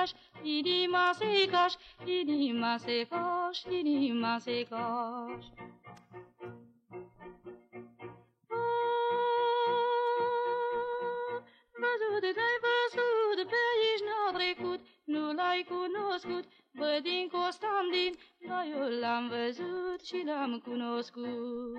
caș, inima se caș, inima se caș, inima se caș. Văzut, n-ai văzut, pe aici n-a trecut, nu l-ai cunoscut, Bădin Costandin, dar eu l-am văzut și l-am cunoscut.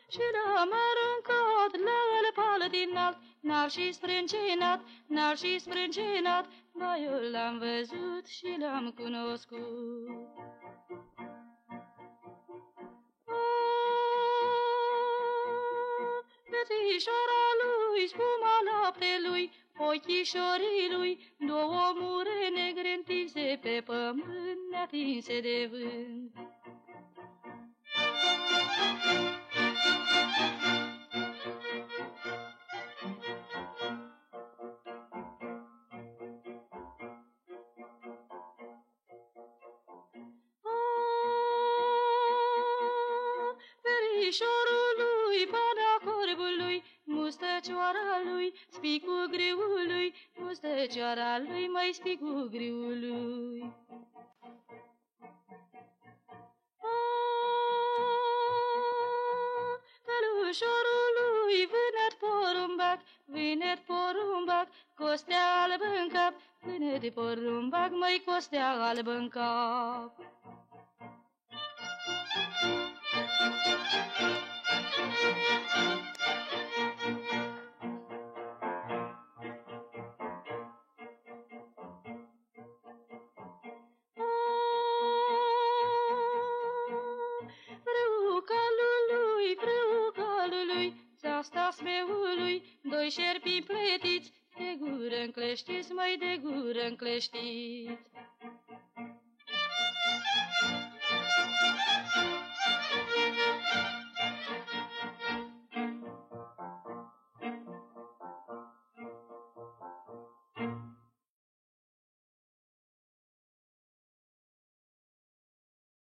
Și l-am aruncat la alpală din alt, n-ar și sprâncenat, n-ar și sprâncenat, dar eu l-am văzut și l-am cunoscut. Fețișoara lui, spuma laptelui, ochișorii lui, două mure negre întinse pe pământ, neatinse de vânt. Verișorul lui, pana corbului, mustăcioara lui, spicul grâului, mustăcioara lui, mai spicul grâului. Călușorul lui, vânăt porumbac, vânăt porumbac, costea albă în cap, vânăt porumbac, mai costea albă în cap. Frâu calului, țasta smeului, doi șerpi pletiți, de gură încleștiți, mai de gură încleștiți.